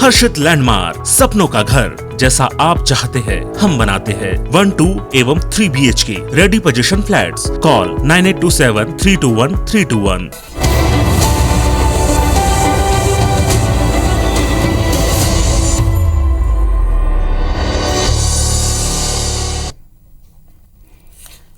हर्षित landmark, सपनों का घर जैसा आप चाहते हैं हम बनाते हैं। 1, 2 एवं 3 BHK ready position flats. Call 9827321321।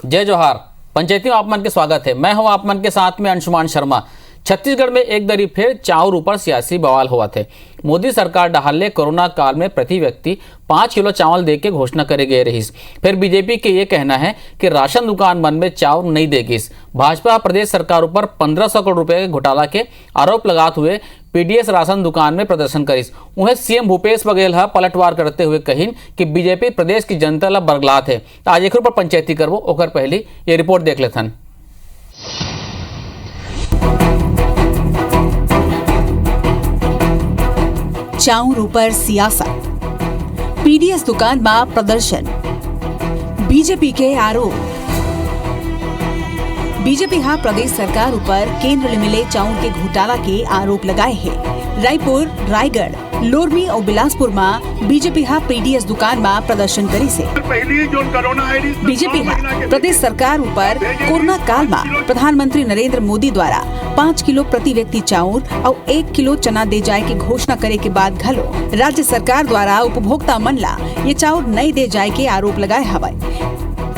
जय जोहार। पंचायती में आप मन के स्वागत है। मैं हूं आप मन के साथ में अंशुमान शर्मा। छत्तीसगढ़ में एक दरी फिर चाउर ऊपर सियासी बवाल हुआ थे। मोदी सरकार डहाले कोरोना काल में प्रति व्यक्ति 5 किलो चावल दे के घोषणा करे गए रही। फिर बीजेपी के ये कहना है कि राशन दुकान मन में चावल नहीं देगी। भाजपा प्रदेश सरकार ऊपर 1500 करोड़ रुपए के घोटाला के आरोप लगाते हुए पीडीएस राशन दुकान में प्रदर्शन करीस। उन्हें सीएम भूपेश बघेल पलटवार करते हुए कहिन कि बीजेपी प्रदेश की जनता ला बरगलात है। तो आज एक पर पंचायती करबो, ओकर पहले ये रिपोर्ट देख लेथन। चाउर ऊपर सियासत, पीडीएस दुकान में प्रदर्शन, बीजेपी के आरोप। बीजेपी प्रदेश सरकार ऊपर केंद्र ले मिले चाउर के घोटाला के आरोप लगाए हैं। रायपुर, रायगढ़, लोरमी और बिलासपुर में बीजेपी पीडीएस दुकान में प्रदर्शन करी से। बीजेपी प्रदेश सरकार ऊपर कोरोना काल में प्रधानमंत्री नरेंद्र मोदी द्वारा 5 किलो प्रति व्यक्ति चाउर और 1 किलो चना दे जाए की घोषणा करे के बाद घलो राज्य सरकार द्वारा उपभोक्ता मन ला ये चाउर नहीं दे जाए के आरोप लगाए हवाए।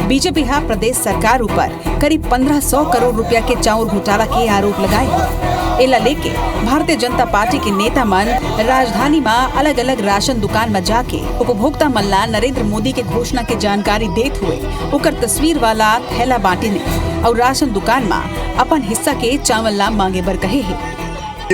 बीजेपी प्रदेश सरकार ऊपर करीब 1500 करोड़ रुपया के चाउर घोटाला के आरोप लगाए हैं। एला लेके भारतीय जनता पार्टी के नेता मन राजधानी में अलग अलग राशन दुकान में जाके उपभोक्ता मन ला नरेंद्र मोदी के घोषणा के जानकारी देते हुए ओकर तस्वीर वाला थैला बांटे ने और राशन दुकान में अपन हिस्सा के चावल ला मांगे बर कहे है।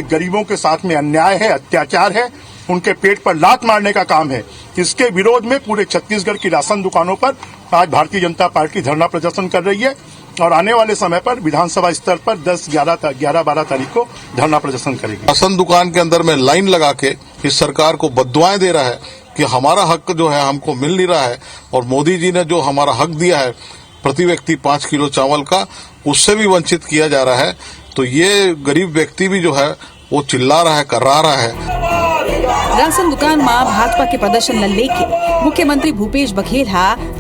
गरीबों के साथ में अन्याय है, अत्याचार है, उनके पेट पर लात मारने का काम है। इसके विरोध में पूरे छत्तीसगढ़ की राशन दुकानों पर आज भारतीय जनता पार्टी धरना प्रदर्शन कर रही है और आने वाले समय पर विधानसभा स्तर पर 10-11-12 तारीख को धरना प्रदर्शन करेगी। राशन दुकान के अंदर में लाइन लगा के इस सरकार को बद्दुआएं दे रहा है कि हमारा हक जो है हमको मिल नहीं रहा है और मोदी जी ने जो हमारा हक दिया है प्रति व्यक्ति 5 किलो चावल का, उससे भी वंचित किया जा रहा है। तो ये गरीब व्यक्ति भी जो है वो चिल्ला रहा है, कर्रा रहा है। राशन दुकान में भाजपा के प्रदर्शन न लेके मुख्यमंत्री भूपेश बघेल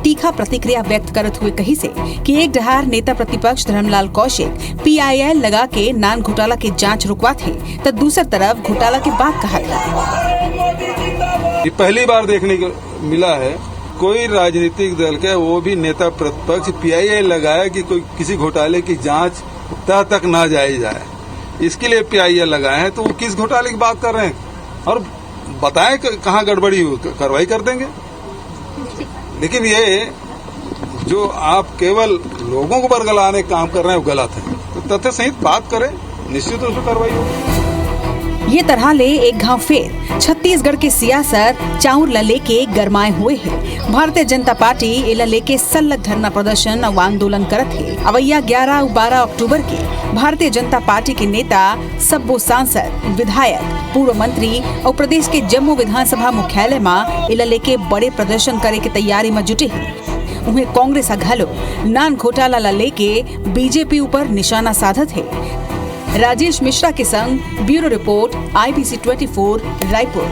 तीखा प्रतिक्रिया व्यक्त करते हुए कही से कि एक डहार नेता प्रतिपक्ष धर्मलाल कौशिक PIL लगा के नान घोटाला के जांच रुकवा थे, तो दूसरी तरफ घोटाला के बाद कहा था। ये पहली बार देखने को मिला है कोई राजनीतिक दल के वो भी नेता प्रतिपक्ष PIL लगाया कि कोई किसी घोटाले की जांच तह तक ना जाई जाए, इसके लिए PIL लगाए हैं। तो वो किस घोटाले की बात कर रहे हैं और बताएं कहाँ गड़बड़ी हो, कार्रवाई कर देंगे। लेकिन ये जो आप केवल लोगों को बरगलाने का काम कर रहे हैं वो गलत है। तो तथ्य सहित बात करें, निश्चित रूप से कार्रवाई होगी। ये तरह ले एक घाव फेर छत्तीसगढ़ के सियासत चाउर ला लेके गरमाए हुए है। भारतीय जनता पार्टी एला लेके सलग धरना प्रदर्शन और आंदोलन करत है। अवैया 11 और 12 अक्टूबर के भारतीय जनता पार्टी के नेता, सब्बो सांसद, विधायक, पूर्व मंत्री और प्रदेश के जम्मू विधानसभा मुख्यालय में एला लेके बड़े प्रदर्शन करे के तैयारी में जुटे हैं। उन्हें कांग्रेस घलो नान घोटाला ला लेके बीजेपी ऊपर निशाना साधत है। राजेश मिश्रा के संग bureau report IBC 24 Raipur.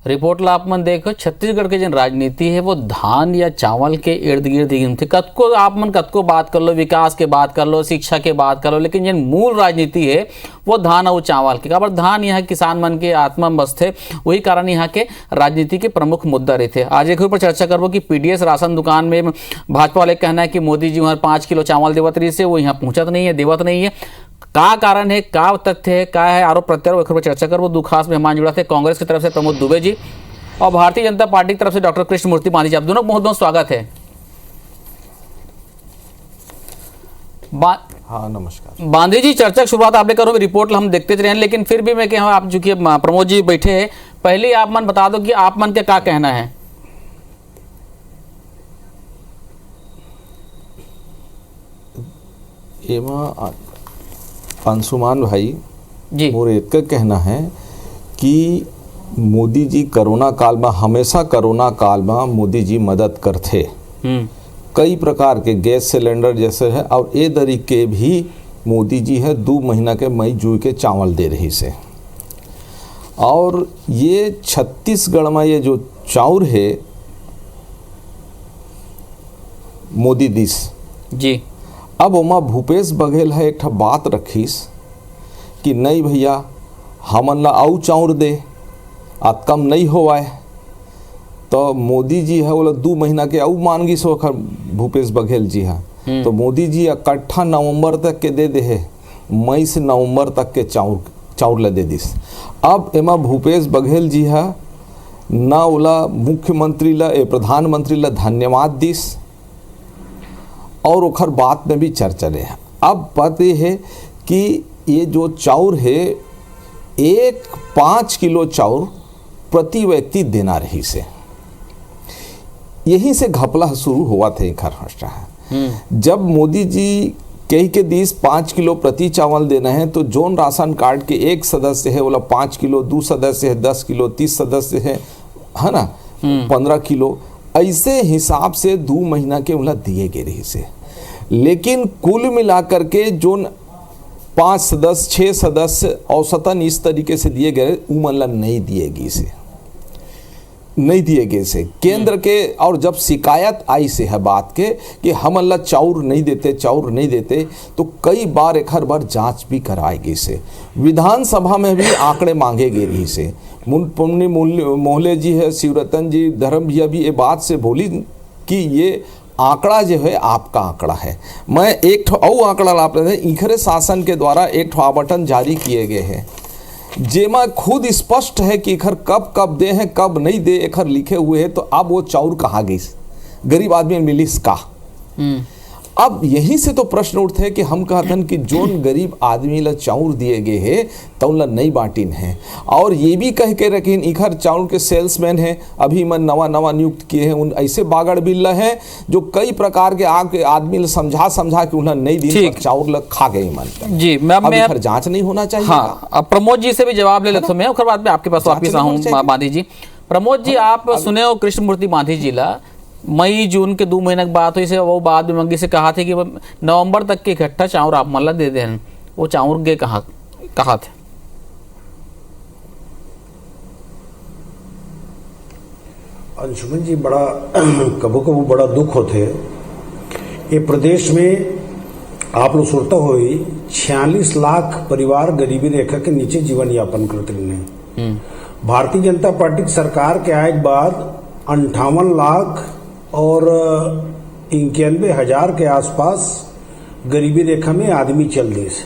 Report ला आप मन देखो, छत्तीसगढ़ के जन राजनीति है वो धान या चावल के इर्द गिर्द ही थे। कतको आप मन कतको बात कर लो, विकास के बात कर लो, शिक्षा के बात कर लो, लेकिन जन मूल राजनीति है वो धान और चावल के। काबर धान यहाँ किसान मन के आत्मा मस्त है, वही कारण यहाँ के राजनीति के प्रमुख मुद्दा रहते। आज एक ऊपर चर्चा करबो कि पीडीएस राशन दुकान में भाजपा वाले कहना है कि मोदी जी वहाँ 5 किलो चावल देवत रही से वो यहाँ पहुंचत नहीं है, देवत नहीं है। का कारण है, का तथ्य है, का है आरोप प्रत्यारोप, एक चर्चा कर। वो दो खास मेहमान जुड़ा थे, कांग्रेस की तरफ से प्रमोद दुबे जी और भारतीय जनता पार्टी की तरफ से डॉक्टर कृष्णमूर्ति बांधी जी। आप दोनों बहुत बहुत स्वागत है। हाँ नमस्कार। बांधी जी, चर्चा की शुरुआत आपने करो, रिपोर्ट हम देखते रहे, लेकिन फिर भी मैं कह आप चूंकि प्रमोद जी बैठे हैं, पहले आप मन बता दो कि आप मन के क्या कहना है। अंशुमान भाई जी, मोर एक कहना है कि मोदी जी कोरोना काल में, हमेशा कोरोना काल में मोदी जी मदद करते। कई प्रकार के गैस सिलेंडर जैसे है और ये तरीके भी मोदी जी है 2 महीना के मई जून के चावल दे रही से। और ये छत्तीसगढ़ में ये जो चाउर है मोदी दिस जी, अब ओमा भूपेश बघेल है एक बात रखीस कि नहीं भैया हमन ला आऊ चाउर दे, आज कम नहीं होवाए। तो मोदी जी है बोला 2 महीना के आऊ मांगी सो भूपेश बघेल जी है, तो मोदी जी इकट्ठा नवंबर तक के दे है, मई से नवंबर तक के चाउर ला दे दिस। अब एमा भूपेश बघेल जी है ना ओला मुख्यमंत्री ला प्रधानमंत्री ला धन्यवाद दिस और ओखर बात में भी चर्चा रहे। अब बात ये है कि ये जो चाउर है 5 किलो चाउर प्रति व्यक्ति देना रही से, यहीं से घपला शुरू हुआ था एक हर्षा है। जब मोदी जी कही के दिस 5 किलो प्रति चावल देना है, तो जोन राशन कार्ड के एक सदस्य है बोला 5 किलो, 2 सदस्य है 10 किलो, 30 सदस्य है ना 15 किलो, ऐसे हिसाब से 2 महीना के उला दिए गए रही से। लेकिन कुल मिलाकर के जो 5 सदस्य 6 सदस्य औसतन इस तरीके से दिए गए, उमला नहीं दिएगी से, नहीं दिए गए से केंद्र के। और जब शिकायत आई से है बात के कि हम अल्लाह चाउर नहीं देते, तो कई बार एक हर बार जांच भी कराएगी से, विधानसभा में भी आंकड़े मांगे गए रही से। पुण्य मोहले जी है, शिवरतन जी, धर्म भैया भी ये बात से बोली कि ये आंकड़ा जो है आपका आंकड़ा है। मैं एक ठो और आंकड़ा ला रहे थे, इखरे शासन के द्वारा एक ठो आवंटन जारी किए गए हैं जेमा खुद स्पष्ट है कि इखर कब दे हैं कब नहीं दे, इखर लिखे हुए है। तो अब वो चाउर कहाँ गई, गरीब आदमी मिलिस का। अब यहीं से तो प्रश्न उठते हैं कि हम कहते हैं कि जोन गरीब आदमी ला चाउर दिए गए हैं तो उनला नहीं बांटिन है। और ये भी कह के रखिन इखर चाउर के सेल्समैन है, अभी मन नवा नियुक्त किए हैं, उन ऐसे बागड़ बिल्ला है जो कई प्रकार के आदमी ला समझा के उन्हें नहीं दी चाउर ला खा गई मन। जी मैं जांच नहीं होना चाहिए। हाँ, अब प्रमोद जी से भी जवाब ले लेता हूँ मैं, उसके बाद में आपके पास वापिस आऊँ मांझी जी। प्रमोद जी आप सुने हो कृष्णमूर्ति मांझी जी ला मई जून के 2 महीने की बात हुई से, वो बाद में मंगी से कहा थे कि नवंबर तक के इकट्ठा चाउर आप मल्ला दे दें। वो चाउर गए कहाँ थे? अंशुमन जी, बड़ा कबो बड़ा दुख होते। ये प्रदेश में आप लोग सुनता हो 46 लाख परिवार गरीबी रेखा के नीचे जीवन यापन करते हैं। भारतीय जनता पार्टी की सरकार के आए के बाद 58 लाख और 91,000 के आसपास गरीबी रेखा में आदमी चल देश।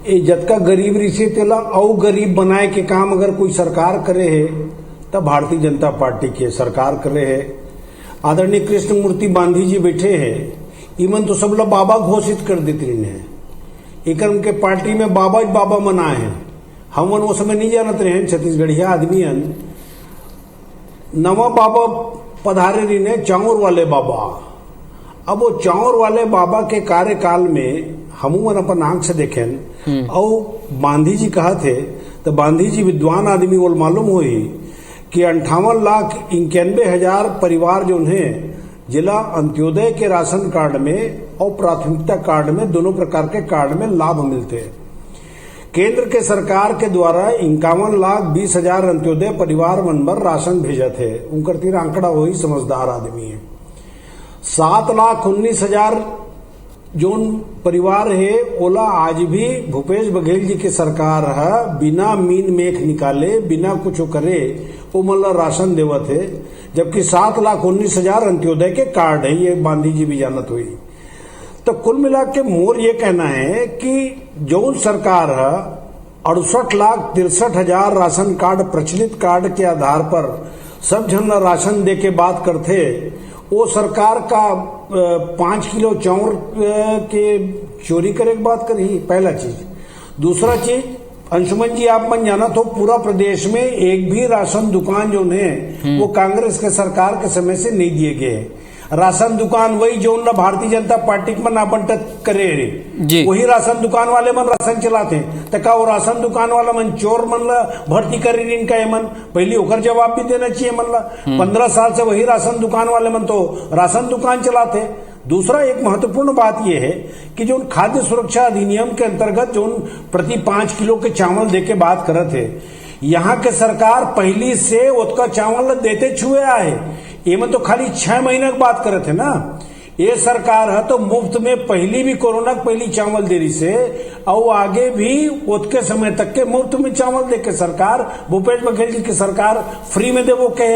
ये जतका गरीब रिसे तेला और गरीब बनाए के काम अगर कोई सरकार करे है तब भारतीय जनता पार्टी के सरकार करे है। आदरणीय कृष्णमूर्ति गांधी जी बैठे हैं, इमन तो सब लोग बाबा घोषित कर देते हैं। एक उनके पार्टी में बाबा मनाए हैं। हम वो समय नहीं जानते रहे छत्तीसगढ़िया आदमी नवा बाबा पधारे रही ने चाउर वाले बाबा। अब वो चाउर वाले बाबा के कार्यकाल में हम अपन आंख से देखें और गांधी जी कहा थे, तो गांधी जी विद्वान आदमी वो मालूम हुई कि 58,91,000 परिवार जो है जिला अंत्योदय के राशन कार्ड में और प्राथमिकता कार्ड में दोनों प्रकार के कार्ड में लाभ मिलते हैं। केंद्र के सरकार के द्वारा 51,20,000 अंत्योदय परिवार मनभर राशन भेजा थे। उनकर तीर आंकड़ा वही समझदार आदमी है। 7,19,000 जोन परिवार है ओला आज भी भूपेश बघेल जी के सरकार है बिना मीन मेख निकाले बिना कुछ करे वो मतलब राशन देवत है, जबकि 7,19,000 अंत्योदय के कार्ड है। ये गांधी जी भी जानत हुई। तो कुल मिला के मोर ये कहना है कि जो सरकार है 68,63,000 राशन कार्ड प्रचलित कार्ड के आधार पर सब जन राशन दे के बात करते, वो सरकार का 5 किलो चाउर के चोरी करे की बात करी। पहला चीज। दूसरा चीज, अंशुमन जी आप मन जाना तो पूरा प्रदेश में एक भी राशन दुकान जो है वो कांग्रेस के सरकार के समय से नहीं दिए गए। राशन दुकान वही जो ना भारतीय जनता पार्टी मन आवंटित करे रे, वही राशन दुकान वाले मन राशन चलाते। तो का वो राशन दुकान वाला मन चोर मन ला भर्ती करे रे इनका मन पहले होकर जवाब भी देना चाहिए मन ला। 15 साल से वही राशन दुकान वाले मन तो राशन दुकान चलाते। दूसरा एक महत्वपूर्ण बात यह है कि जो खाद्य सुरक्षा अधिनियम के अंतर्गत जो प्रति 5 किलो के चावल देके बात कर रहे थे, यहाँ के सरकार पहली से उतना चावल देते छुए आए। ये में तो खाली 6 महीने की बात कर रहे थे ना। ये सरकार है तो मुफ्त में पहली भी कोरोना की पहली चावल दे रही से और आगे भी उतके समय तक के मुफ्त में चावल दे के सरकार, भूपेश बघेल जी की सरकार फ्री में देवो के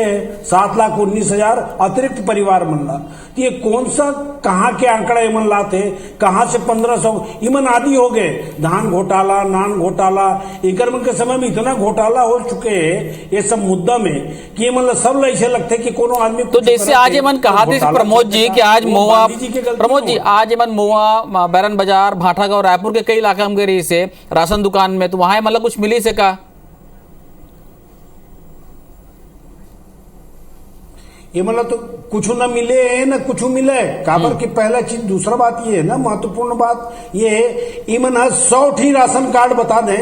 7,19,000 अतिरिक्त परिवार बनना। तो ये कौन सा कहाँ के आंकड़ा इमन लाते, कहाँ से 1500 इमन आदि हो गए। धान घोटाला, नान घोटाला, इकर मन के समय में इतना घोटाला हो चुके हैं ये सब मुद्दा में कि मतलब सब ऐसे लगते कि कोनो आदमी। तो जैसे आज मन कहा थे प्रमोद जी कि आज प्रमोद जी आज मन मोआ, बैरन बाजार, भाटागांव, रायपुर के कई इलाका में गई से राशन दुकान में, तो वहां मतलब कुछ मिली से का? ये मतलब तो कुछ न मिले है न कुछ मिले काबर की पहला चीज। दूसरा बात ये है ना, महत्वपूर्ण बात ये है इमन 100 ठी राशन कार्ड बता दें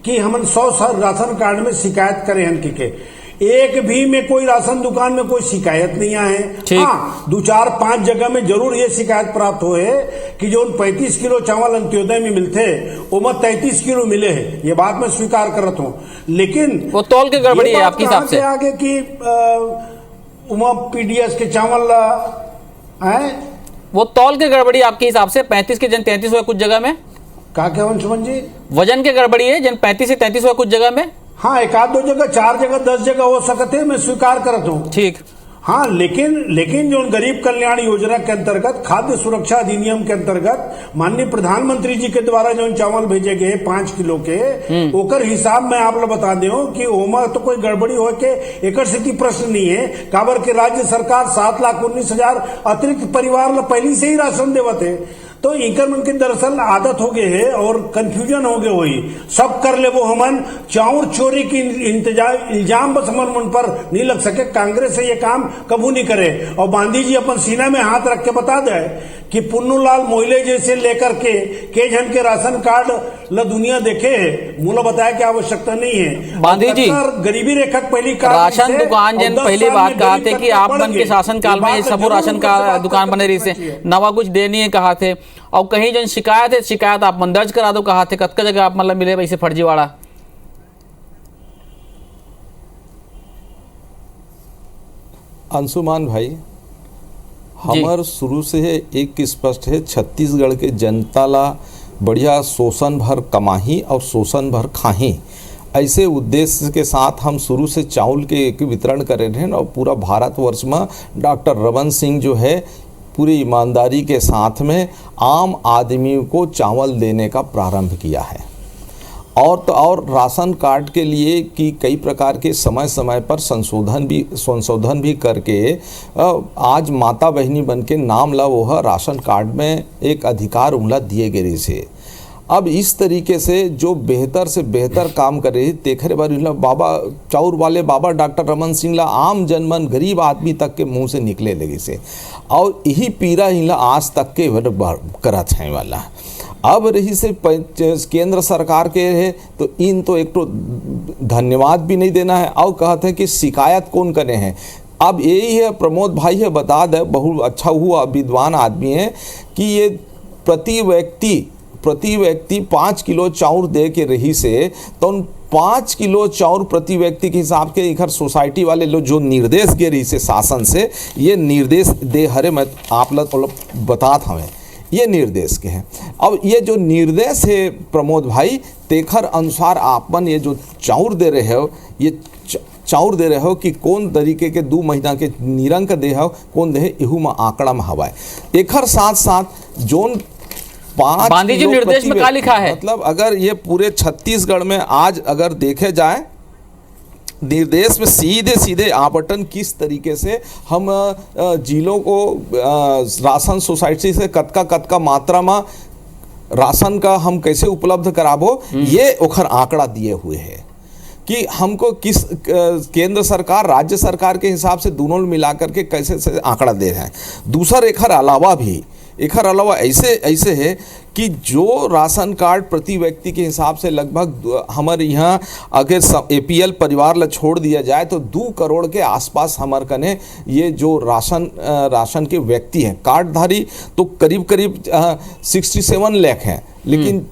कि हम 100 राशन कार्ड में शिकायत करें हन के एक भी में कोई राशन दुकान में कोई शिकायत नहीं आए। हाँ, 2-4-5 जगह में जरूर ये शिकायत प्राप्त हो है कि जो 35 किलो चावल अंत्योदय में मिलते वो 33 किलो मिले हैं। ये बात मैं स्वीकार करता हूँ, लेकिन वो तौल के गड़बड़ी है आपके हिसाब से आगे की उमा पीडीएस के चावल है वो तौल के गड़बड़ी आपके हिसाब से 35 के जन 33 हुआ कुछ जगह में। क्या क्या अंशुमन जी? वजन के गड़बड़ी है जन 35 से 33 हुआ कुछ जगह में। हाँ, 1-2 जगह, 4 जगह, 10 जगह हो सकते हैं, मैं स्वीकार करता हूँ। ठीक। हाँ, लेकिन जो गरीब कल्याण योजना के अंतर्गत खाद्य सुरक्षा अधिनियम के अंतर्गत माननीय प्रधानमंत्री जी के द्वारा जो चावल भेजे गए 5 किलो के ओकर हिसाब में आप लोग बता दो कि ओमा तो कोई गड़बड़ी हो के एक स्थिति प्रश्न नहीं है। काबर के राज्य सरकार 7,19,000 अतिरिक्त परिवार ला पहले से ही राशन देवत है। तो इनकर मन के दरअसल आदत हो गए है और कंफ्यूजन हो गए वही सब कर ले वो हमन चाउर चोरी की इल्जाम बस हमन मन पर नहीं लग सके। कांग्रेस से ये काम कबू नहीं करे और गांधी जी अपन सीना में हाथ रख के बता दे कि पुन्नूलाल मोहल्ले जैसे लेकर के जन के राशन कार्ड ला दुनिया देखे है, मूला बताया कि आवश्यकता नहीं है। गांधी जी गरीबी रेखा पहली राशन दुकान जन पहली बात कहा थे कि आप मन के शासन काल में सब राशन का दुकान बने रही से नवा कुछ देनी है कहा थे, और कहीं जन शिकायत है शिकायत आप मन दर्ज करा दो कहा थे। कतका जगह आप मतलब मिले वैसे फर्जीवाड़ा? अंशुमान भाई, हमार शुरू से एक स्पष्ट है, छत्तीसगढ़ के जनता ला बढ़िया शोषण भर कमाही और शोषण भर खाही ऐसे उद्देश्य के साथ हम शुरू से चावल के वितरण कर रहे हैं। और पूरा भारतवर्ष में डॉक्टर रमन सिंह जो है पूरी ईमानदारी के साथ में आम आदमी को चावल देने का प्रारंभ किया है। और राशन कार्ड के लिए कि कई प्रकार के समय समय पर संशोधन भी करके आज माता बहनी बन के नाम ला वो राशन कार्ड में एक अधिकार उमला दिए गए से। अब इस तरीके से जो बेहतर से बेहतर काम कर रही तेखरे बार बाबा चाउर वाले बाबा डॉक्टर रमन सिंह ला आम जनमन गरीब आदमी तक के मुंह से निकले लगे से, और यही पीड़ा इला आज तक के करत है वाला। अब रही से केंद्र सरकार के है तो इन तो एक तो धन्यवाद भी नहीं देना है और कहते हैं कि शिकायत कौन करे हैं। अब यही है प्रमोद भाई है बता दे, बहुत अच्छा हुआ विद्वान आदमी है कि ये प्रति व्यक्ति 5 किलो चाउर दे के रही से तो 5 किलो चाउर प्रति व्यक्ति के हिसाब के इधर सोसाइटी वाले लोग जो निर्देश दे रही से शासन से ये निर्देश दे हरे मैं आप लोग बता था हमें ये निर्देश के हैं। अब ये जो निर्देश है प्रमोद भाई तेखर अनुसार आपन ये जो चाउर दे रहे हो ये चाउर दे रहे हो कि कौन तरीके के 2 महीना के निरंक दे हो कौन दे इहू में आंकड़ा में हवा है। एकर साथ साथ जोन 5 गांधी जी निर्देश में क्या लिखा है, मतलब अगर ये पूरे छत्तीसगढ़ में आज अगर देखे जाए निर्देश में सीधे आवंटन किस तरीके से हम जिलों को राशन सोसाइटी से कतका मात्रा में राशन का हम कैसे उपलब्ध कराबो ये ओखर आंकड़ा दिए हुए हैं कि हमको किस केंद्र सरकार राज्य सरकार के हिसाब से दोनों मिलाकर के कैसे से आंकड़ा दे रहे हैं। दूसरा एखर अलावा भी एक अलावा ऐसे है कि जो राशन कार्ड प्रति व्यक्ति के हिसाब से लगभग हमारे यहाँ अगर एपीएल परिवार ला छोड़ दिया जाए तो 2 करोड़ के आसपास हमारे कने ये जो राशन के व्यक्ति हैं कार्डधारी, तो करीब 67 लाख हैं, लेकिन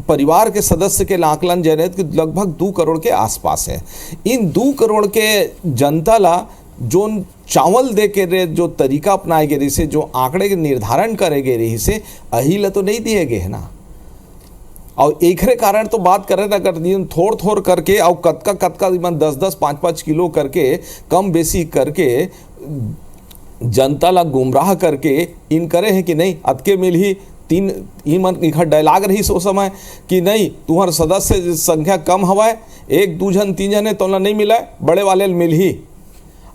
परिवार के सदस्य के आकलन जो है कि लगभग 2 करोड़ के आसपास है। इन 2 करोड़ के जनता ला जो चावल दे के रे जो तरीका अपनाए गए रही से, जो आंकड़े के निर्धारण करे गए रही से, अहिल तो नहीं दिए गए है ना। और एकरे कारण तो बात करे ना कर थोड़ करके और कतका 10-10 5-5 किलो करके कम बेसी करके जनता ला गुमराह करके इन करे हैं कि नहीं अतके मिल ही 3 इखर डायलॉग रही सो समय कि नहीं तुम्हार सदस्य संख्या कम हवा 1-2 जन 3 जन है तो नहीं मिला बड़े वाले मिल ही।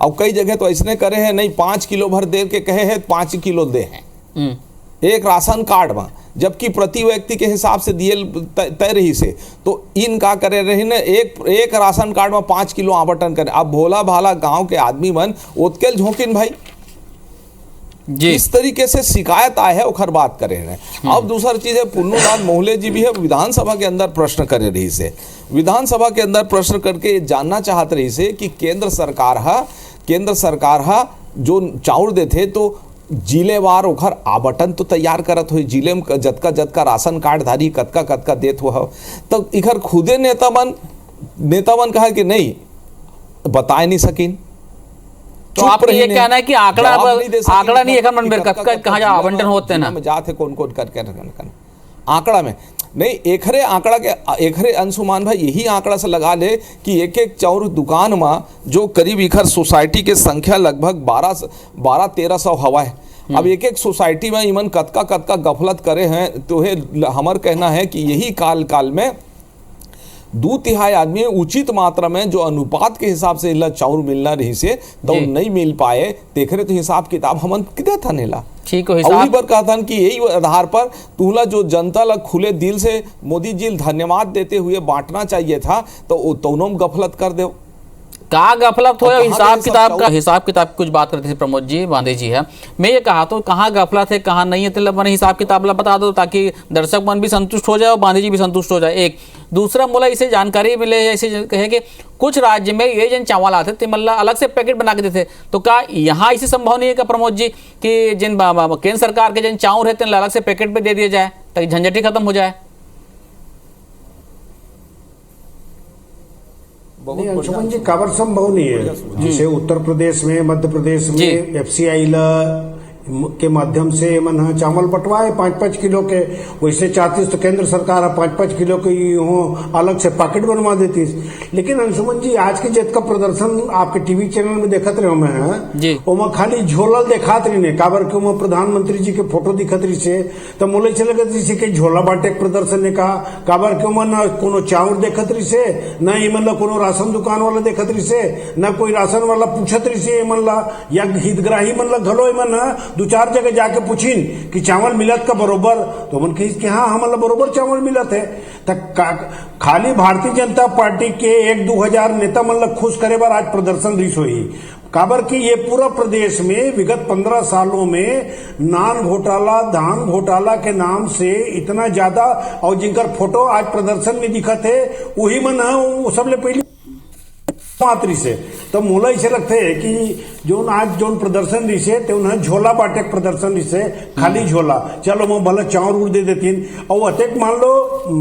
और कई जगह तो ऐसने करे हैं नहीं 5 किलो भर दे के कहे हैं 5 किलो दे हैं एक राशन कार्ड में, जबकि प्रति व्यक्ति के हिसाब से दिए तय रही से। तो इन का करे रही ने एक राशन कार्ड में 5 किलो आवंटन करे। अब भोला भाला गांव के आदमी मन ओतकेल झोंकिन भाई जी, इस तरीके से शिकायत आए है उखर बात करे रहे। अब दूसरा चीज है पुन्नूलाल मोहले जी भी है विधानसभा के अंदर प्रश्न करे रही से, विधानसभा के अंदर प्रश्न करके जानना चाहत रही से कि केंद्र सरकार हा जो चाउर देते तो जिलेवार ओखर आवंटन तो तैयार करत हो, जिले में जतका राशन कार्ड धारी कतका देत हो, तो इखर खुदे नेता मन कहा कि नहीं बताए नहीं सकिन। तो आप ये कहना है कि आंकड़ा नहीं है मन कहाँ जा आवंटन होते हैं ना जाते कौन करके आंकड़ा में नहीं एकरे आंकड़ा के एकरे अंशुमान भाई यही आंकड़ा से लगा ले कि एक चाउर दुकान में जो करीब इखर सोसाइटी के संख्या लगभग 1200-1300 हवा है। अब एक सोसाइटी में इमन कतका गफलत करे हैं तो हमार कहना है कि यही काल में 2/3 आदमी उचित मात्रा में जो अनुपात के हिसाब से इला चाउर मिलना रही से तो नहीं मिल पाए देखरे तो हिसाब किताब हमन किधर था नेला ठीक हो हिसाब पर कहा था कि यही आधार पर तुला जो जनता ला खुले दिल से मोदी जी धन्यवाद देते हुए बांटना चाहिए था तो तोनों गफलत कर दो का गफलत हो हिसाब किताब कुछ बात करते थे प्रमोद जी बांधे जी है। मैं ये कहा तो कहाँ गफलत है कहाँ नहीं है तो मैंने हिसाब किताब ला बता दो ताकि दर्शक मन भी संतुष्ट हो जाए और बांधे जी भी संतुष्ट हो जाए। एक दूसरा मोला इसे जानकारी मिले ऐसे कहे कि कुछ राज्य में ये जन चावल आते थे मल्ला अलग से पैकेट बना के देते, तो क्या यहाँ इसे संभव नहीं है क्या प्रमोद जी कि जिन केंद्र सरकार के जिन चावल रहते हैं अलग से पैकेट पे दे दिया जाए ताकि झंझट ही खत्म हो जाए। नहीं अंशुमन जी काबर संभव नहीं है। जैसे उत्तर प्रदेश में मध्य प्रदेश में एफसीआई के माध्यम से मन चावल बंटवाए 5-5 किलो के, वैसे चाहती तो केंद्र सरकार 5-5 किलो के अलग से पैकेट बनवा देती। लेकिन अंशुमन जी आज के जित का प्रदर्शन आपके टीवी चैनल में देखत रहे मैं ओमा खाली झोला दिखात रही ने काबर के ओमा प्रधानमंत्री जी के फोटो दिखत रही से तो मोले चले जैसे कि झोला बांटे प्रदर्शन ने कहा काबर के ओमा न कोनो चाउर देखत रही से न मतलब कोनो राशन दुकान वाला देखत रही से न कोई राशन वाला पूछत रही से मतलब या हितग्राही मतलब घलो मन 2-4 जगह जाके पूछिन कि चावल मिलत का बरोबर तो मन कही कि हाँ हमारा बरोबर चावल मिलत है। खाली भारतीय जनता पार्टी के 1-2 नेता मतलब खुश करे बार आज प्रदर्शन रिस हुई काबर की ये पूरा प्रदेश में विगत 15 सालों में नान घोटाला धान घोटाला के नाम से इतना ज्यादा और जिनकर फोटो आज प्रदर्शन में दिखत है वही मन वो सबले पहले मात्री से तो मोला इसे लगते है कि जो आज जो प्रदर्शन दिसे ते उन्हें झोला बाटे प्रदर्शन दिसे खाली झोला चलो मैं भला चाउर उड़ दे देती और अतेक मान लो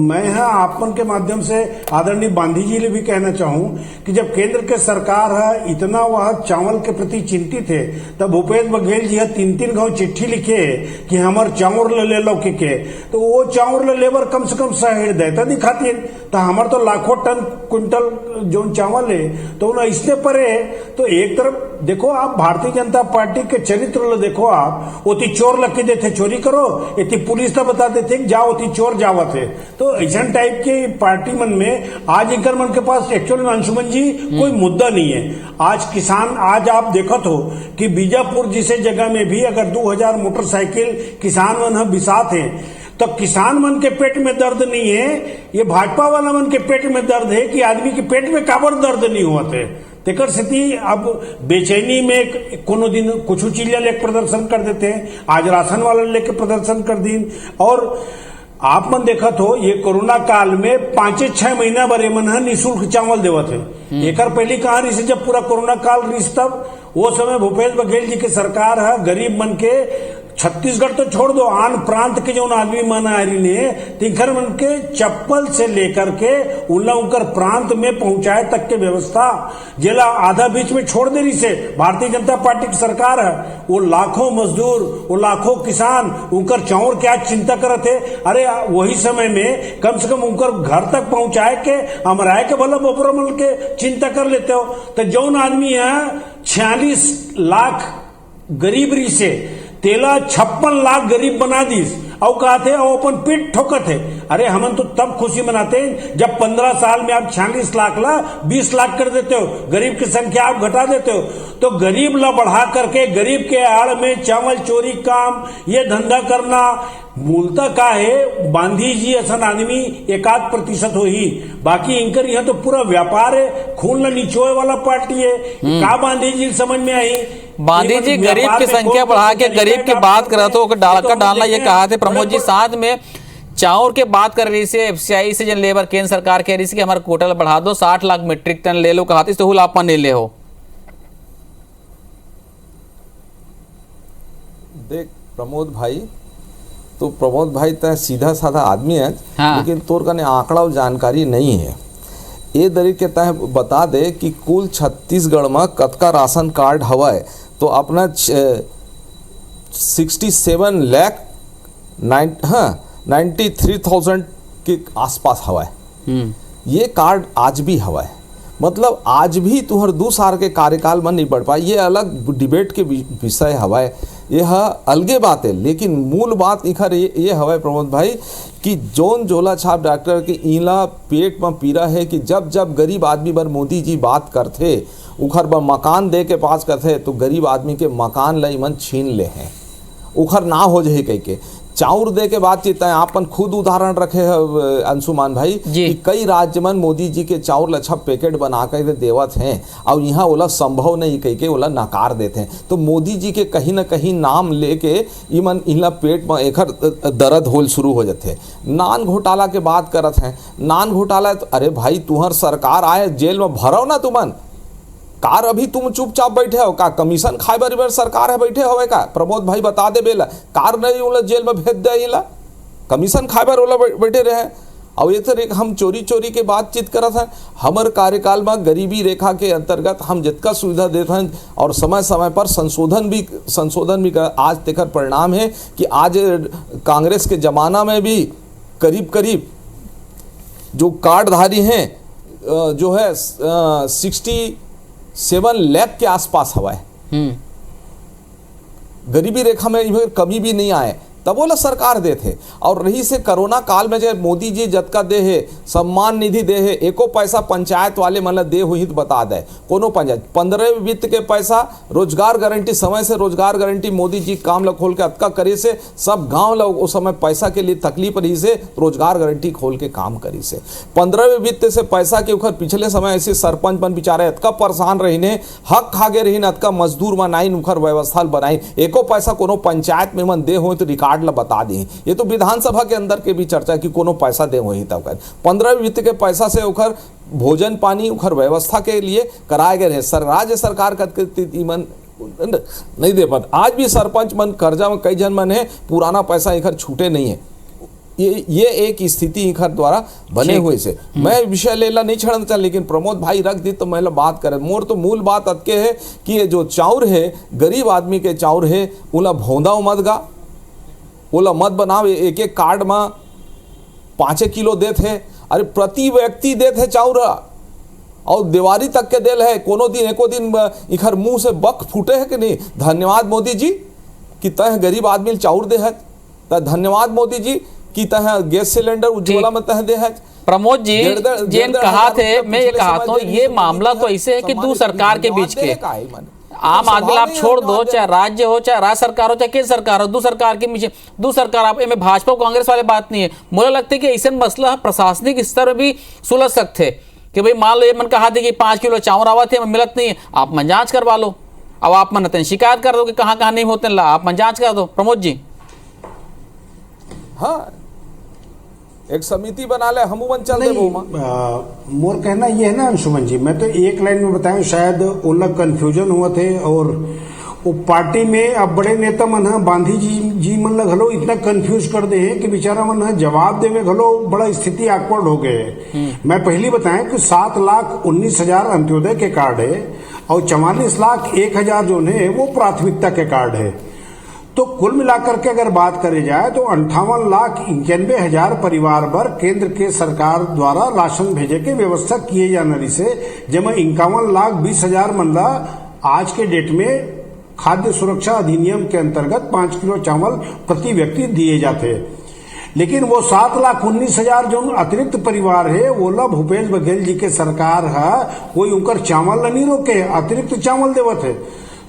मैं आपन के माध्यम से आदरणीय बांधी जी ने भी कहना चाहूं कि जब केंद्र के सरकार है इतना वह चावल के प्रति चिंतित है तब भूपेश बघेल जी 3-3 गांव चिट्ठी लिखे कि हमार चाउर ले लो के तो वो चाउर लेबर कम से कम 100 देता दिखाती तो हमार तो लाखों टन क्विंटल जो चावल है तो इसने परे तो एक तरफ देखो आप भारतीय जनता पार्टी के चरित्र देखो आप ओती चोर लगे देते चोरी करो इतनी पुलिस तो बता देते जाओ ओती चोर जावत है तो ऐसा टाइप के पार्टी मन में आज इनकर मन के पास एक्चुअली अंशुमन जी कोई मुद्दा नहीं है। आज किसान आज आप देखत हो कि बीजापुर जैसे जगह में भी अगर 2000 मोटरसाइकिल किसान मन बिसात है तो किसान मन के पेट में दर्द नहीं है, ये भाजपा वाला मन के पेट में दर्द है कि आदमी के पेट में काबर दर्द नहीं हुआ थे। तेकर स्थिति अब बेचैनी में कोनो दिन कुछ चीज लेके प्रदर्शन कर देते हैं, आज राशन वाला लेके प्रदर्शन कर दिन। और आप मन देखत हो ये कोरोना काल में 5-6 महीना बरे मन निःशुल्क चावल देवत है। एकर पहली कहा रही से जब पूरा कोरोना काल रही तब वो समय भूपेश बघेल जी के सरकार है गरीब मन के छत्तीसगढ़ तो छोड़ दो, आन प्रांत के जो आदमी मन आ रही ने तिखर मन के चप्पल से लेकर के उल्ला उनकर प्रांत में पहुंचाए तक के व्यवस्था जेला आधा बीच में छोड़ दे रही से भारतीय जनता पार्टी की सरकार है। वो लाखों मजदूर, वो लाखों किसान उनकर चाउर क्या चिंता करते है। अरे वही समय में कम से कम उनकर घर तक पहुंचाए के अमराए के भला बपोरा मल के चिंता कर लेते हो। तो जौन आदमी है 46 लाख गरीब रही से तेला 56 लाख गरीब बना दीस और कहते हैं और अपन पीठ ठोकत है। अरे हमन तो तब खुशी मनाते हैं जब 15 साल में आप 46 लाख ला 20 लाख कर देते हो, गरीब की संख्या आप घटा देते हो। तो गरीब ला बढ़ा करके गरीब के आड़ में चावल चोरी काम ये धंधा करना मूलतः का है। गांधी जी ऐसा आदमी 1-8% हो ही, बाकी इनकर यहाँ तो पूरा व्यापार है, खून न निचोए वाला पार्टी है। का गांधी जी समझ में आई? गांधी जी गरीब की संख्या बढ़ा के गरीब की बात कर तो डालना ये कहा थे प्रमोद जी। साथ में चाउर के बात कर रही से एफसीआई से जन लेबर केंद्र सरकार कह रही थी कि हमारा कोटा बढ़ा दो 60 लाख मीट्रिक टन ले लो, कहा थी तो आप नहीं ले हो। देख प्रमोद भाई, तो प्रमोद भाई तय सीधा साधा आदमी है। हाँ। लेकिन तोर कने आंकड़ा और जानकारी नहीं है। ये दरी के तय बता दे कि कुल छत्तीसगढ़ में कतका राशन कार्ड हवाए, तो अपना 67 लाख 93,000 के आसपास हवाए। ये कार्ड आज भी हवाए, मतलब आज भी तुहर 2 साल के कार्यकाल में नहीं बढ़ पाए। ये अलग डिबेट के विषय हवाए, यह अलगे बात है। लेकिन मूल बात इखर ये हवाए प्रमोद भाई कि जोन झोला छाप डॉक्टर के इला पेट में पीरा है कि जब जब गरीब आदमी पर मोदी जी बात करते उखर पर मकान दे के पास करते तो गरीब आदमी के मकान लई मन छीन ले हैं, उखर ना हो जाए कह के चाउर दे के बातचीत है। आपन खुद उदाहरण रखे है अंशुमान भाई कि कई राज्य में मोदी जी के चाउर लच्छा पैकेट बना कर देवत हैं और यहाँ ओला संभव नहीं कह के ओला नकार देते हैं। तो मोदी जी के कहीं ना कहीं नाम लेके इमन इला पेट में एक दर्द होल शुरू हो जाते। नान घोटाला के बात करत हैं, नान घोटाला तो अरे भाई तुहर सरकार आए जेल में भरो ना तुमन कार, अभी तुम चुपचाप बैठे हो का? कमीशन खाए बर सरकार है बैठे हो का? प्रमोद भाई बता दे बेला कार नहीं उला जेल में भेज दे, कमीशन खाए बर ओला बैठे रहे। और ये तो हम चोरी के बातचीत करत हैं। हमर कार्यकाल में गरीबी रेखा के अंतर्गत हम जितना सुविधा देते हैं और समय समय पर संशोधन भी कर। आज तेकर परिणाम है कि आज कांग्रेस के जमाना में भी करीब जो कार्डधारी हैं जो है 67 लाख के आसपास हवा है। गरीबी रेखा में कमी भी नहीं आए तब बोला सरकार दे थे। और रही से कोरोना काल में जब मोदी जी जतका दे है सम्मान निधि दे है, एको पैसा पंचायत वाले मतलब दे हुई तो बता दे कोनो पंचायत 15 वित्त के पैसा रोजगार गारंटी समय से रोजगार गारंटी मोदी जी काम ला खोल के अतका करे से सब गांव ला उस समय पैसा के लिए तकलीफ रही से रोजगार गारंटी खोल के काम करी से 15 वित्त से पैसा के उखर पिछले समय ऐसे सरपंच बन बेचारे अतका परेशान रही हक खागे रही अतका मजदूर मनाई उखर व्यवस्था बनाई एको पैसा कोनो पंचायत में मन दे हो तो रिकॉर्ड ला बता दी। ये तो विधानसभा के अंदर के भी चर्चा की कोनो पैसा दे वही तब कर 15 वित्त के पैसा से उखर भोजन पानी उखर व्यवस्था के लिए कराए गए रहे। राज्य सरकार का मन नहीं दे पाते। आज भी सरपंच मन कर्जा में कई जन मन है पुराना पैसा इखर छूटे नहीं है। ये एक स्थिति इखर द्वारा बने हुए से मैं विषय लेला नहीं छड़ना चाह, लेकिन प्रमोद भाई रख दी तो मैं बात करें। मोर तो मूल बात अतके है कि ये जो चाउर है गरीब आदमी के चाउर है उला भौंदा मत गा ओला मत बनाओ। एक कार्ड में 5 किलो देते हैं, अरे प्रति व्यक्ति देते हैं चाउर और दिवाली तक के देल है। कोनो दिन एको दिन इखर मुंह से बक फूटे है कि नहीं धन्यवाद मोदी जी कि तह गरीब आदमी चाउर दे है, धन्यवाद मोदी जी कि तह गैस सिलेंडर उज्ज्वला में तह दे है। प्रमोद जी जिन कहा थे मैं ये कहा था ये मामला तो ऐसे है कि दो सरकार के बीच के आम आदमी आप छोड़ दो, चाहे राज्य हो चाहे राज्य सरकार हो चाहे केंद्र सरकार हो, दो सरकार के पीछे दो सरकार आप में भाजपा कांग्रेस वाले बात नहीं है। मुझे लगता है कि ऐसा मसला प्रशासनिक स्तर में भी सुलझ सकते कि भाई मान लो ये मन कहा थी कि 5 किलो चावल आवा थे मिलत नहीं, आप मन जांच करवा लो। अब आप मन तन शिकायत कर दो कि कहाँ कहाँ नहीं होते ला, आप मन जांच कर दो। प्रमोद जी, हाँ एक समिति बना ले, हम वन चल दे मोर कहना ये है ना अंशुमन जी, मैं तो एक लाइन में बताऊं, शायद वो लोग कंफ्यूजन हुआ थे और वो पार्टी में अब बड़े नेता मन है गांधी जी मन लग हलो इतना कंफ्यूज कर दे हैं कि बेचारा मन है जवाब दे में घलो बड़ा स्थिति ऑकवर्ड हो गए। मैं पहली बताएं कि 7,19,000 अंत्योदय के कार्ड है और 44,01,000 जो है वो प्राथमिकता के कार्ड है। तो कुल मिलाकर के अगर बात करी जाए तो 58,91,000 परिवार पर केंद्र के सरकार द्वारा राशन भेजे के व्यवस्था किए जाने रही से, जब 51,20,000 मंदा आज के डेट में खाद्य सुरक्षा अधिनियम के अंतर्गत 5 किलो चावल प्रति व्यक्ति दिए जाते। लेकिन वो 7,19,000 जो अतिरिक्त परिवार है वो ला भूपेश बघेल जी के सरकार है कोई उनकर चावल नहीं रोके, अतिरिक्त चावल देवत है।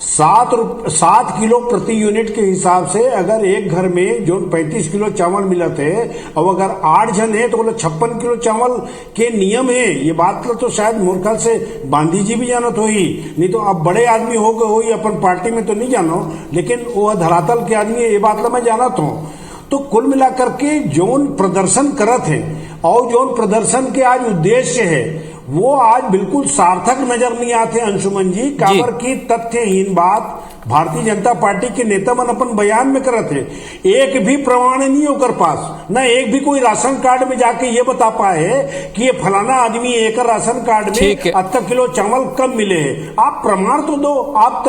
7 किलो प्रति यूनिट के हिसाब से अगर एक घर में जो 35 किलो चावल मिला थे और अगर 8 जन है तो बोले 56 किलो चावल के नियम है। ये बात तो शायद मूर्खल से गांधी जी भी जानत हो ही, नहीं तो अब बड़े आदमी हो गए हो ही अपन पार्टी में तो नहीं जानो, लेकिन वो धरातल के आदमी ये बात मैं जानत हूँ। तो कुल मिलाकर के जोन प्रदर्शन करत है और जोन प्रदर्शन के आज उद्देश्य है वो आज बिल्कुल सार्थक नजर नहीं आते अंशुमन जी। काबर की तथ्यहीन बात भारतीय जनता पार्टी के नेता मन अपन बयान में करत है, एक भी प्रमाण नहीं होकर पास, न एक भी कोई राशन कार्ड में जाके ये बता पाए कि ये फलाना आदमी एक राशन कार्ड में 78 किलो चावल कम मिले हैं। आप प्रमाण तो दो, आप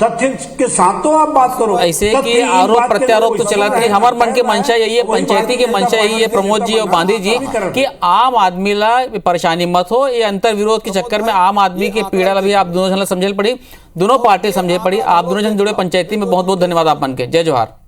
तथ्य के साथ तो आप बात करो। ऐसे कि आरोप प्रत्यारोप तो चला थे। हमारे मन के मंशा यही है, पंचायती के मंशा यही है प्रमोद जी और गांधी जी कि आम आदमी ला परेशानी मत हो। ये अंतर विरोध के चक्कर में आम आदमी के पीड़ा भी आप दोनों जन समझे पड़ी, दोनों पार्टी समझे पड़ी। आप दोनों जन जुड़े पंचायती में बहुत बहुत धन्यवाद आप मन के। जय जोहार।